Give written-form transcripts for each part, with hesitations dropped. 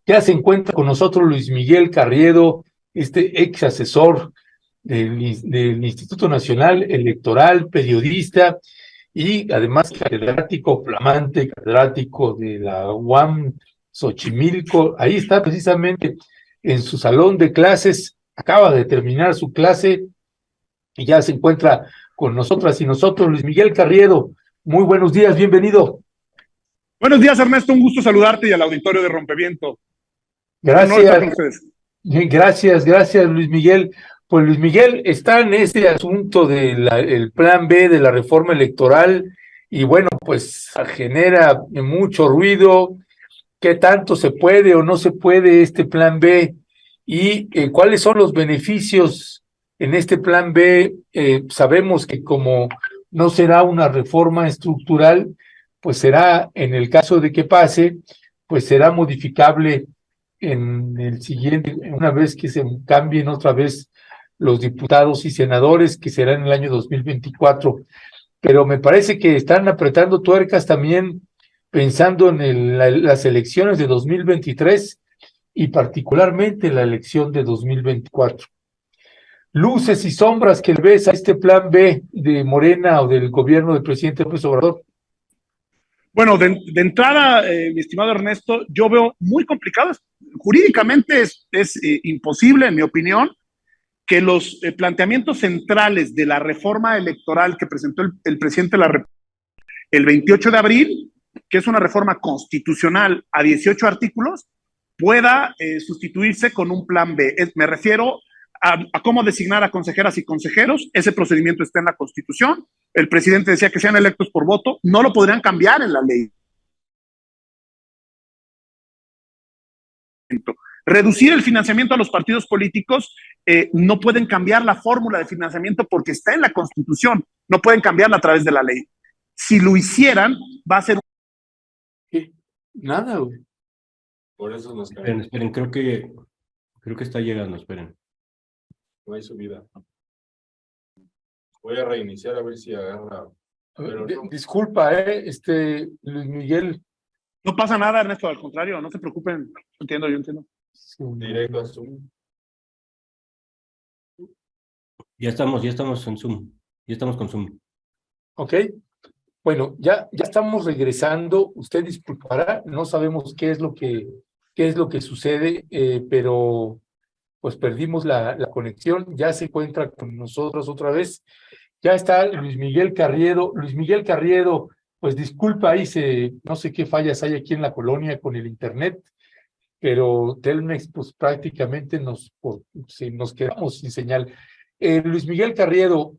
Ya se encuentra con nosotros Luis Miguel Carriedo, este ex asesor del Instituto Nacional Electoral, periodista y además catedrático, flamante catedrático de la UAM Xochimilco. Ahí está precisamente en su salón de clases, acaba de terminar su clase y ya se encuentra con nosotras y nosotros. Luis Miguel Carriedo, muy buenos días, bienvenido. Buenos días, Ernesto. Un gusto saludarte y al auditorio de Rompeviento. Un honor estar Gracias. con ustedes. Gracias, Luis Miguel. Pues Luis Miguel está en ese asunto del plan B de la reforma electoral y bueno, pues genera mucho ruido. ¿Qué tanto se puede o no se puede este plan B? ¿Y cuáles son los beneficios en este plan B? Sabemos que como no será una reforma estructural, pues será, en el caso de que pase, pues será modificable en el siguiente, una vez que se cambien otra vez los diputados y senadores, que será en el año 2024. Pero me parece que están apretando tuercas también pensando en las elecciones de 2023 y particularmente la elección de 2024. Luces y sombras que le ves a este plan B de Morena o del gobierno del presidente López Obrador. Bueno, de entrada, mi estimado Ernesto, yo veo muy complicado. Jurídicamente es imposible, en mi opinión, que los planteamientos centrales de la reforma electoral que presentó el presidente de la República el 28 de abril, que es una reforma constitucional a 18 artículos, pueda sustituirse con un plan B. Me refiero a cómo designar a consejeras y consejeros. Ese procedimiento está en la Constitución. El presidente decía que sean electos por voto. No lo podrían cambiar en la ley. Reducir el financiamiento a los partidos políticos, no pueden cambiar la fórmula de financiamiento porque está en la Constitución. No pueden cambiarla a través de la ley. Si lo hicieran, va a ser... ¿Qué? Nada, güey. Por eso nos caen. Esperen, creo que está llegando, esperen. No hay subida. Voy a reiniciar a ver si agarra. Pero no. Disculpa, Luis Miguel. No pasa nada, Ernesto, al contrario, no se preocupen. Yo entiendo. Directo a Zoom. Ya estamos en Zoom. Ya estamos con Zoom. Ok. Bueno, ya estamos regresando. Usted disculpará, no sabemos qué es lo que sucede, pero pues perdimos la conexión. Ya se encuentra con nosotros otra vez. Ya está Luis Miguel Carriedo. Luis Miguel Carriedo, pues disculpa, ahí no sé qué fallas hay aquí en la colonia con el internet, pero Telmex, pues prácticamente nos quedamos sin señal. Luis Miguel Carriedo,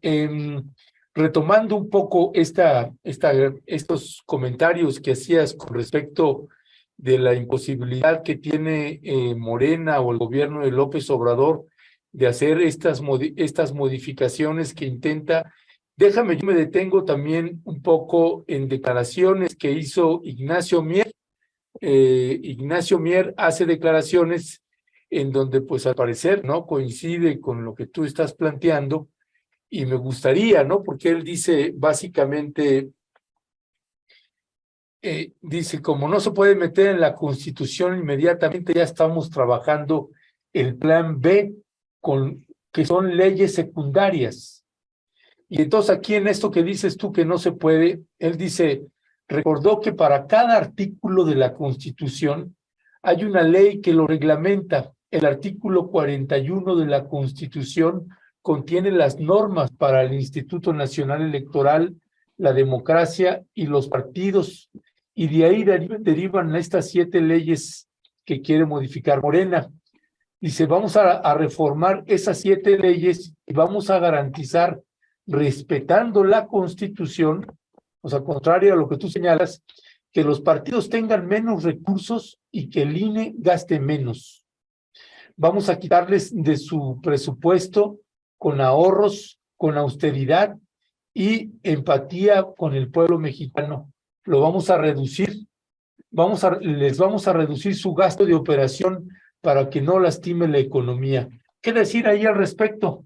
retomando un poco estos comentarios que hacías con respecto de la imposibilidad que tiene Morena o el gobierno de López Obrador de hacer estas modificaciones que intenta. Déjame, yo me detengo también un poco en declaraciones que hizo Ignacio Mier. Ignacio Mier hace declaraciones en donde, pues al parecer, ¿no? Coincide con lo que tú estás planteando, y me gustaría, ¿no? Porque él dice básicamente, dice, como no se puede meter en la Constitución inmediatamente, ya estamos trabajando el plan B, que son leyes secundarias. Y entonces aquí en esto que dices tú que no se puede, él dice, recordó que para cada artículo de la Constitución hay una ley que lo reglamenta. El artículo 41 de la Constitución contiene las normas para el Instituto Nacional Electoral, la democracia y los partidos, y de ahí derivan estas 7 leyes que quiere modificar Morena. Dice, vamos a reformar esas 7 leyes y vamos a garantizar, respetando la Constitución, o sea, contrario a lo que tú señalas, que los partidos tengan menos recursos y que el INE gaste menos. Vamos a quitarles de su presupuesto con ahorros, con austeridad y empatía con el pueblo mexicano. Lo vamos a reducir, les vamos a reducir su gasto de operación para que no lastime la economía. ¿Qué decir ahí al respecto?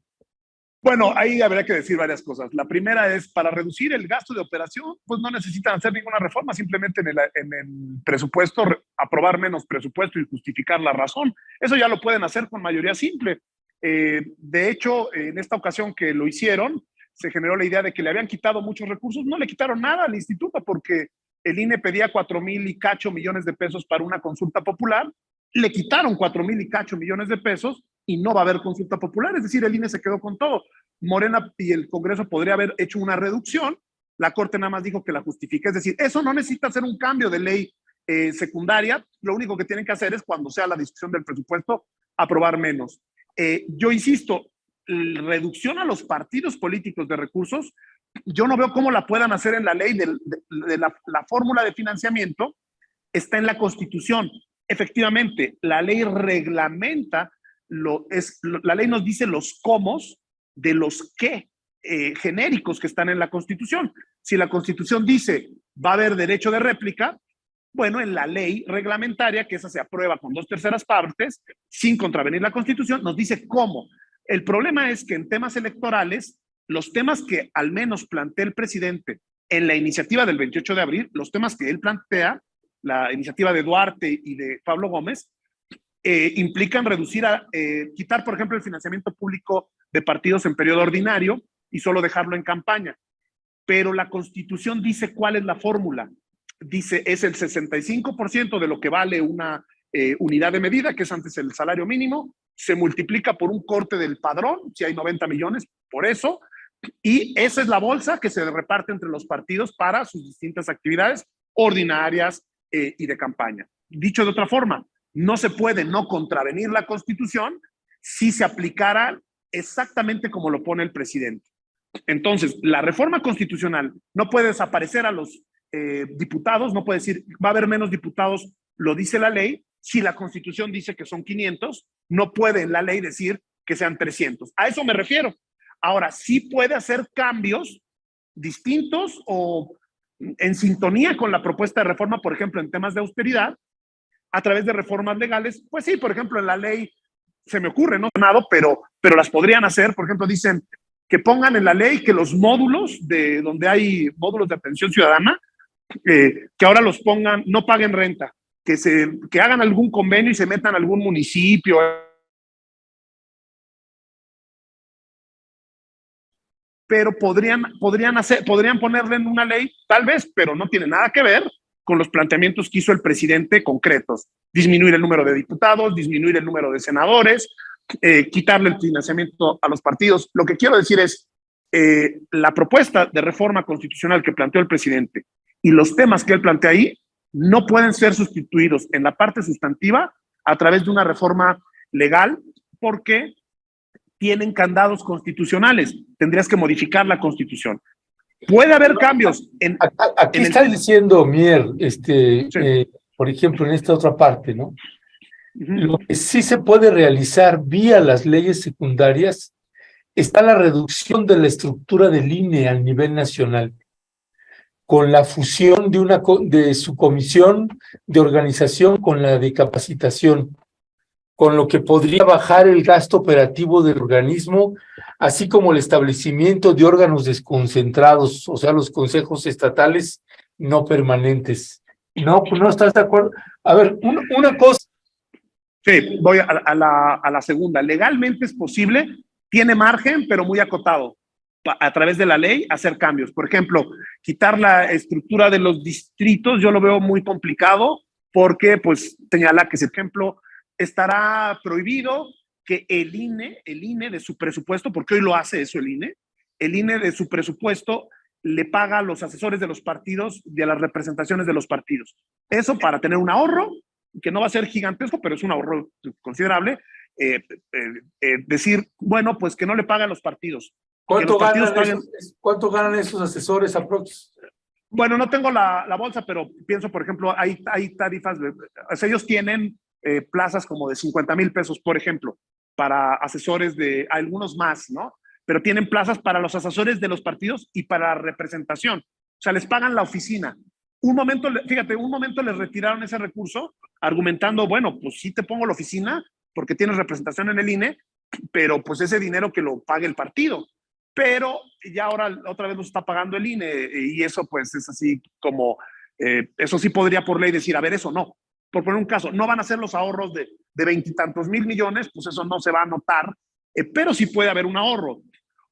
Bueno, ahí habría que decir varias cosas. La primera es, para reducir el gasto de operación, pues no necesitan hacer ninguna reforma, simplemente en el presupuesto, aprobar menos presupuesto y justificar la razón. Eso ya lo pueden hacer con mayoría simple. De hecho, en esta ocasión que lo hicieron, se generó la idea de que le habían quitado muchos recursos. No le quitaron nada al instituto porque el INE pedía 4,000 y cacho millones de pesos para una consulta popular. Le quitaron 4,000 y cacho millones de pesos y no va a haber consulta popular, es decir, el INE se quedó con todo. Morena y el Congreso podría haber hecho una reducción, la Corte nada más dijo que la justifica, es decir, eso no necesita hacer un cambio de ley secundaria, lo único que tienen que hacer es cuando sea la discusión del presupuesto, aprobar menos. Yo insisto, reducción a los partidos políticos de recursos, yo no veo cómo la puedan hacer en la ley de la fórmula de financiamiento, está en la Constitución. Efectivamente, la ley reglamenta la ley nos dice los comos de los qué genéricos que están en la Constitución. Si la Constitución dice va a haber derecho de réplica, bueno, en la ley reglamentaria, que esa se aprueba con 2/3 partes, sin contravenir la Constitución, nos dice cómo. El problema es que en temas electorales, los temas que al menos plantea el presidente en la iniciativa del 28 de abril, los temas que él plantea, la iniciativa de Duarte y de Pablo Gómez, implican quitar, por ejemplo, el financiamiento público de partidos en periodo ordinario y solo dejarlo en campaña. Pero la Constitución dice cuál es la fórmula. Dice, es el 65% de lo que vale una unidad de medida, que es antes el salario mínimo, se multiplica por un corte del padrón, si hay 90 millones, por eso, y esa es la bolsa que se reparte entre los partidos para sus distintas actividades ordinarias y de campaña. Dicho de otra forma, no se puede no contravenir la Constitución si se aplicara exactamente como lo pone el presidente. Entonces, la reforma constitucional no puede desaparecer a los diputados, no puede decir va a haber menos diputados, lo dice la ley. Si la Constitución dice que son 500, no puede la ley decir que sean 300. A eso me refiero. Ahora, sí puede hacer cambios distintos o en sintonía con la propuesta de reforma, por ejemplo, en temas de austeridad, a través de reformas legales. Pues sí, por ejemplo, en la ley se me ocurre, no nada, pero las podrían hacer. Por ejemplo, dicen que pongan en la ley que los módulos de donde hay módulos de atención ciudadana, que ahora los pongan, no paguen renta, que hagan algún convenio y se metan a algún municipio. Pero podrían ponerle en una ley, tal vez, pero no tiene nada que ver con los planteamientos que hizo el presidente concretos. Disminuir el número de diputados, disminuir el número de senadores, quitarle el financiamiento a los partidos. Lo que quiero decir es, la propuesta de reforma constitucional que planteó el presidente y los temas que él plantea ahí no pueden ser sustituidos en la parte sustantiva a través de una reforma legal porque tienen candados constitucionales. Tendrías que modificar la Constitución. Puede haber cambios. Aquí está diciendo Mier, por ejemplo, en esta otra parte, ¿no? Lo que sí se puede realizar vía las leyes secundarias está la reducción de la estructura del INE a nivel nacional, con la fusión de su comisión de organización con la de capacitación, con lo que podría bajar el gasto operativo del organismo, así como el establecimiento de órganos desconcentrados, o sea, los consejos estatales no permanentes. ¿No estás de acuerdo? A ver, una cosa. Sí, voy a la segunda. Legalmente es posible, tiene margen, pero muy acotado, a través de la ley, hacer cambios. Por ejemplo, quitar la estructura de los distritos, yo lo veo muy complicado, porque pues señala que, por ejemplo, estará prohibido que el INE de su presupuesto, porque hoy lo hace eso el INE de su presupuesto le paga a los asesores de los partidos, de las representaciones de los partidos. Eso para tener un ahorro, que no va a ser gigantesco, pero es un ahorro considerable. Decir, bueno, pues que no le paga a los partidos. ¿Cuánto ganan esos asesores aproximadamente? Bueno, no tengo la bolsa, pero pienso, por ejemplo, hay tarifas, ellos tienen plazas como de 50,000 pesos, por ejemplo, para asesores de algunos más, ¿no? Pero tienen plazas para los asesores de los partidos y para representación. O sea, les pagan la oficina. Un momento les retiraron ese recurso argumentando, bueno, pues sí te pongo la oficina porque tienes representación en el INE, pero pues ese dinero que lo pague el partido. Pero ya ahora otra vez nos está pagando el INE y eso pues es así como, eso sí podría por ley decir, a ver, eso no. Por poner un caso, no van a ser los ahorros de 20 y tantos mil millones, pues eso no se va a notar, pero sí puede haber un ahorro.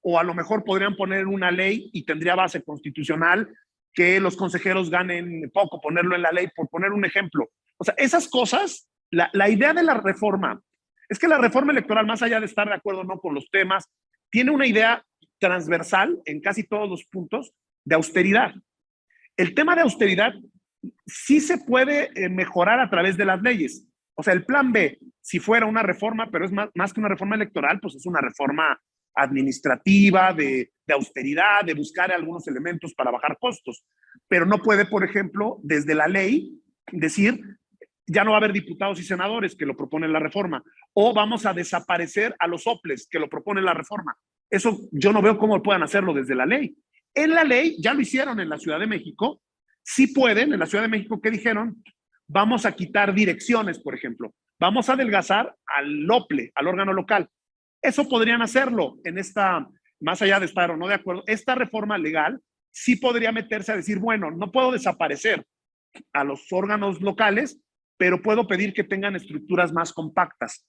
O a lo mejor podrían poner una ley y tendría base constitucional que los consejeros ganen poco, ponerlo en la ley, por poner un ejemplo. O sea, esas cosas, la idea de la reforma, es que la reforma electoral, más allá de estar de acuerdo o no con los temas, tiene una idea transversal en casi todos los puntos de austeridad. El tema de austeridad sí se puede mejorar a través de las leyes. O sea, el plan B, si fuera una reforma, pero es más que una reforma electoral, pues es una reforma administrativa, de austeridad, de buscar algunos elementos para bajar costos. Pero no puede, por ejemplo, desde la ley decir, ya no va a haber diputados y senadores, que lo propone la reforma, o vamos a desaparecer a los soples, que lo propone la reforma. Eso yo no veo cómo puedan hacerlo desde la ley. En la ley ya lo hicieron en la Ciudad de México, sí pueden. En la Ciudad de México, ¿qué dijeron? Vamos a quitar direcciones, por ejemplo. Vamos a adelgazar al OPLE, al órgano local. Eso podrían hacerlo en esta, más allá de estar o no de acuerdo, esta reforma legal sí podría meterse a decir, bueno, no puedo desaparecer a los órganos locales, pero puedo pedir que tengan estructuras más compactas.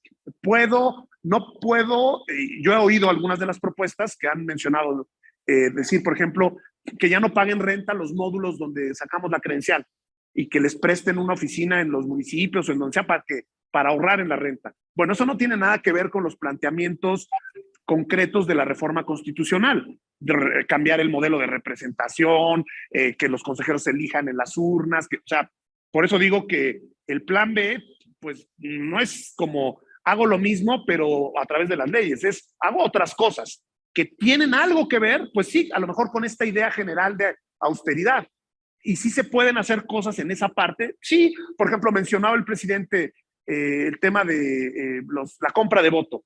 No puedo, yo he oído algunas de las propuestas que han mencionado, decir, por ejemplo, que ya no paguen renta los módulos donde sacamos la credencial y que les presten una oficina en los municipios o en donde sea para ahorrar en la renta. Bueno, eso no tiene nada que ver con los planteamientos concretos de la reforma constitucional, de cambiar el modelo de representación, que los consejeros se elijan en las urnas, o sea, por eso digo que el plan B, pues no es como hago lo mismo, pero a través de las leyes, es hago otras cosas que tienen algo que ver, pues sí, a lo mejor con esta idea general de austeridad. Y sí se pueden hacer cosas en esa parte. Sí, por ejemplo, mencionaba el presidente el tema de la compra de voto.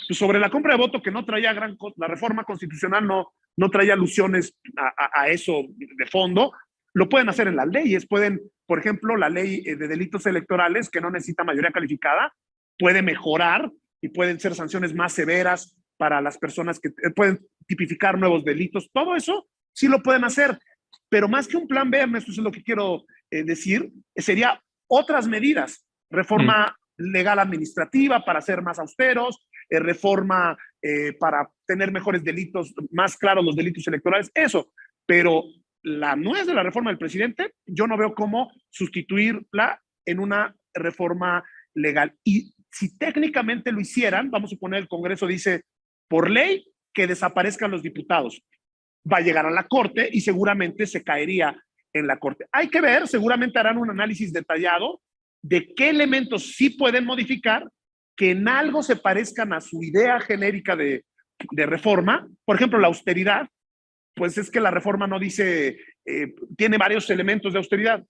Sobre la compra de voto, que no traía la reforma constitucional no traía alusiones a eso de fondo, lo pueden hacer en las leyes. Pueden, por ejemplo, la ley de delitos electorales, que no necesita mayoría calificada, puede mejorar y pueden ser sanciones más severas para las personas que pueden tipificar nuevos delitos. Todo eso sí lo pueden hacer, pero más que un plan B, Ernesto, eso es lo que quiero decir, sería otras medidas. Reforma legal administrativa para ser más austeros, reforma para tener mejores delitos, más claros los delitos electorales, eso. Pero la nuez de la reforma del presidente, yo no veo cómo sustituirla en una reforma legal. Y si técnicamente lo hicieran, vamos a suponer el Congreso dice, por ley, que desaparezcan los diputados. Va a llegar a la Corte y seguramente se caería en la Corte. Hay que ver, seguramente harán un análisis detallado de qué elementos sí pueden modificar, que en algo se parezcan a su idea genérica de reforma. Por ejemplo, la austeridad, pues es que la reforma no dice, tiene varios elementos de austeridad.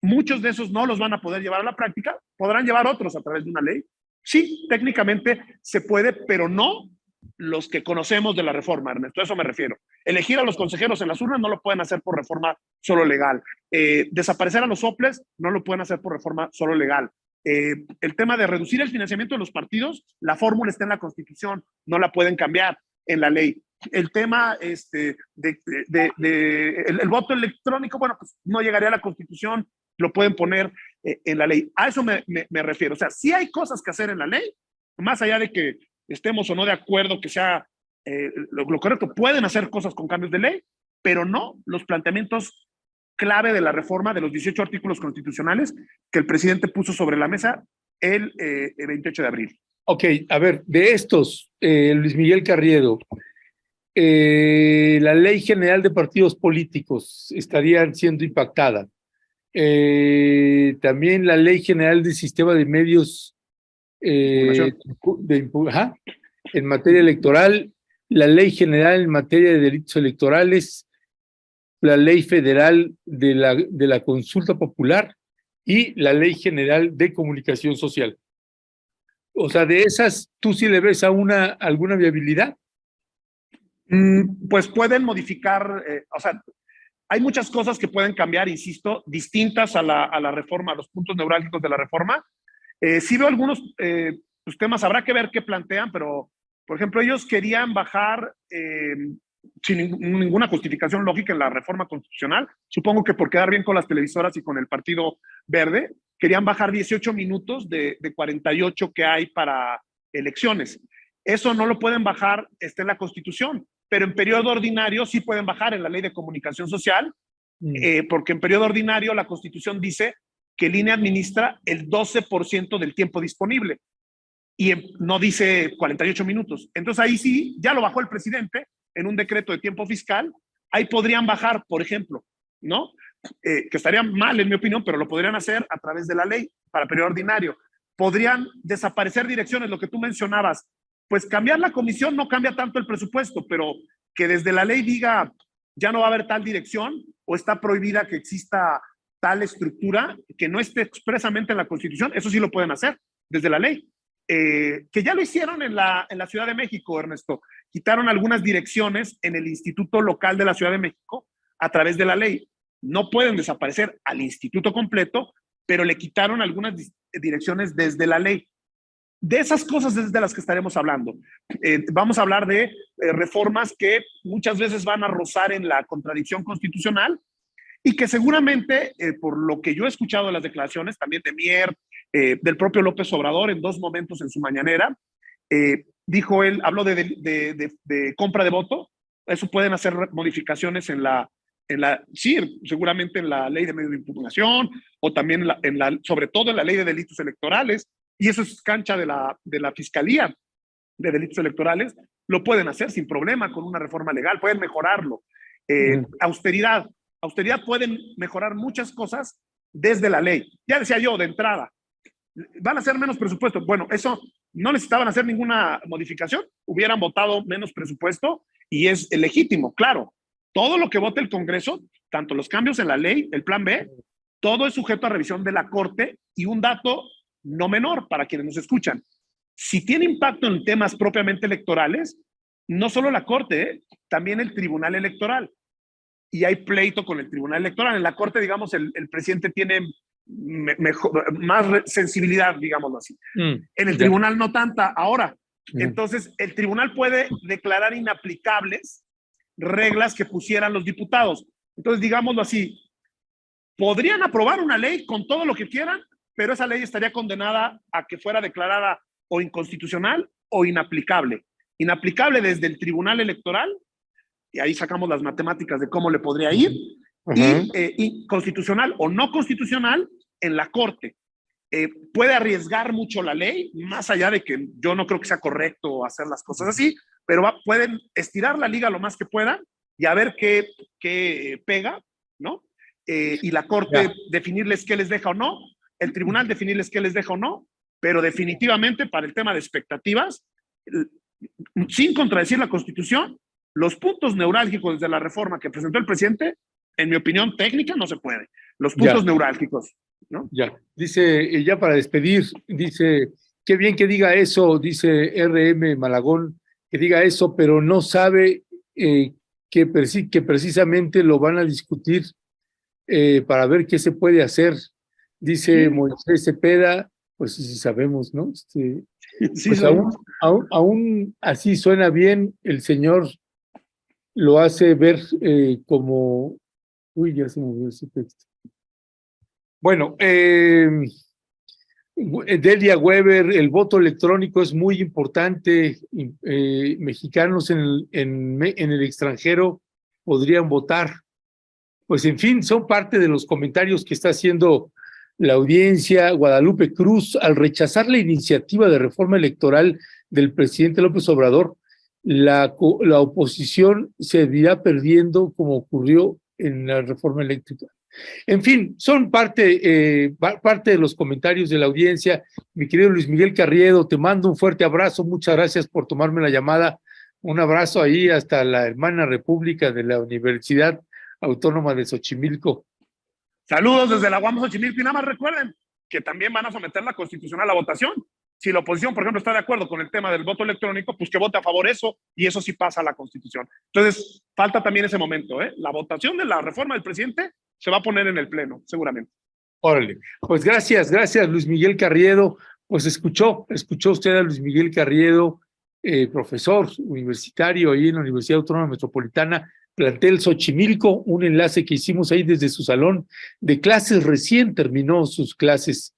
Muchos de esos no los van a poder llevar a la práctica, podrán llevar otros a través de una ley. Sí, técnicamente se puede, pero no los que conocemos de la reforma, Ernesto, a eso me refiero. Elegir a los consejeros en las urnas no lo pueden hacer por reforma solo legal. Desaparecer a los soples no lo pueden hacer por reforma solo legal. El tema de reducir el financiamiento de los partidos, la fórmula está en la Constitución, no la pueden cambiar en la ley. El tema el voto electrónico, bueno, pues no llegaría a la Constitución, lo pueden poner en la ley. A eso me refiero. O sea, sí hay cosas que hacer en la ley, más allá de que estemos o no de acuerdo que sea lo correcto, pueden hacer cosas con cambios de ley, pero no los planteamientos clave de la reforma de los 18 artículos constitucionales que el presidente puso sobre la mesa el 28 de abril. Ok, a ver, de estos, Luis Miguel Carriedo, la Ley General de Partidos Políticos estaría siendo impactada. También la Ley General del Sistema de Medios en materia electoral, la Ley General en materia de delitos electorales, la Ley Federal de la Consulta Popular y la Ley General de Comunicación Social. O sea, de esas, ¿tú sí le ves a alguna viabilidad? Pues pueden modificar, o sea, hay muchas cosas que pueden cambiar, insisto, distintas a la reforma, a los puntos neurálgicos de la reforma. Sí veo algunos pues, temas, habrá que ver qué plantean, pero Por ejemplo, ellos querían bajar, sin ninguna justificación lógica en la reforma constitucional, supongo que por quedar bien con las televisoras y con el Partido Verde, querían bajar 18 minutos de 48 que hay para elecciones. Eso no lo pueden bajar, está en la Constitución, pero en periodo ordinario sí pueden bajar en la Ley de Comunicación Social, porque en periodo ordinario la Constitución dice que el INE administra el 12% del tiempo disponible y no dice 48 minutos. Entonces ahí sí, ya lo bajó el presidente en un decreto de tiempo fiscal, ahí podrían bajar, por ejemplo, ¿no? Que estaría mal en mi opinión, pero lo podrían hacer a través de la ley para periodo ordinario. Podrían desaparecer direcciones, lo que tú mencionabas, pues cambiar la comisión no cambia tanto el presupuesto, pero que desde la ley diga ya no va a haber tal dirección o está prohibida que exista tal estructura que no esté expresamente en la Constitución, eso sí lo pueden hacer desde la ley. Que ya lo hicieron en la Ciudad de México, Ernesto. Quitaron algunas direcciones en el Instituto Local de la Ciudad de México a través de la ley. No pueden desaparecer al instituto completo, pero le quitaron algunas direcciones desde la ley. De esas cosas es de las que estaremos hablando. Vamos a hablar de reformas que muchas veces van a rozar en la contradicción constitucional y que seguramente, por lo que yo he escuchado en las declaraciones, también de Mier, del propio López Obrador en dos momentos en su mañanera, dijo él, habló de compra de voto, eso pueden hacer modificaciones sí, seguramente en la ley de medios de impugnación o también sobre todo en la ley de delitos electorales, y eso es cancha de la Fiscalía de Delitos Electorales, lo pueden hacer sin problema con una reforma legal, pueden mejorarlo. Austeridad pueden mejorar muchas cosas desde la ley. Ya decía yo, de entrada, van a ser menos presupuesto. Bueno, eso no necesitaban hacer ninguna modificación, hubieran votado menos presupuesto y es legítimo, claro. Todo lo que vote el Congreso, tanto los cambios en la ley, el plan B, todo es sujeto a revisión de la Corte y un dato no menor para quienes nos escuchan. Si tiene impacto en temas propiamente electorales, no solo la Corte, también el Tribunal Electoral. Y hay pleito con el Tribunal Electoral. En la Corte, digamos, el presidente tiene más sensibilidad, digámoslo así. En el tribunal no tanta. Ahora, entonces, el tribunal puede declarar inaplicables reglas que pusieran los diputados. Entonces, digámoslo así, podrían aprobar una ley con todo lo que quieran, pero esa ley estaría condenada a que fuera declarada o inconstitucional o inaplicable. Inaplicable desde el Tribunal Electoral, y ahí sacamos las matemáticas de cómo le podría ir, y constitucional o no constitucional en la Corte. Puede arriesgar mucho la ley, más allá de que yo no creo que sea correcto hacer las cosas así, pero pueden estirar la liga lo más que puedan y a ver qué pega, ¿no? Y la Corte definirles qué les deja o no, el Tribunal definirles qué les deja o no, pero definitivamente para el tema de expectativas, sin contradecir la Constitución, los puntos neurálgicos de la reforma que presentó el presidente, en mi opinión técnica, no se puede. Los puntos neurálgicos, ¿no? Ya, dice, ya para despedir, dice, qué bien que diga eso, dice RM Malagón, que diga eso, pero no sabe que precisamente lo van a discutir para ver qué se puede hacer. Dice Moisés Cepeda, pues sí sabemos, ¿no? Sí, pues aún así suena bien, el señor lo hace ver como... Uy, ya se me olvidó ese texto. Bueno, Delia Weber, el voto electrónico es muy importante. Mexicanos en el extranjero podrían votar. Pues en fin, son parte de los comentarios que está haciendo la audiencia. Guadalupe Cruz, al rechazar la iniciativa de reforma electoral del presidente López Obrador, la oposición se irá perdiendo como ocurrió en la reforma eléctrica. En fin, son parte de los comentarios de la audiencia. Mi querido Luis Miguel Carriedo, te mando un fuerte abrazo, muchas gracias por tomarme la llamada, un abrazo ahí hasta la hermana república de la Universidad Autónoma de Xochimilco. Saludos desde la UAM Xochimilco y nada más recuerden que también van a someter la Constitución a la votación. Si la oposición, por ejemplo, está de acuerdo con el tema del voto electrónico, pues que vote a favor eso y eso sí pasa a la Constitución. Entonces, falta también ese momento, ¿eh? La votación de la reforma del presidente se va a poner en el Pleno, seguramente. Órale, pues gracias Luis Miguel Carriedo. Pues escuchó usted a Luis Miguel Carriedo, profesor universitario ahí en la Universidad Autónoma Metropolitana, plantel Xochimilco, un enlace que hicimos ahí desde su salón de clases, recién terminó sus clases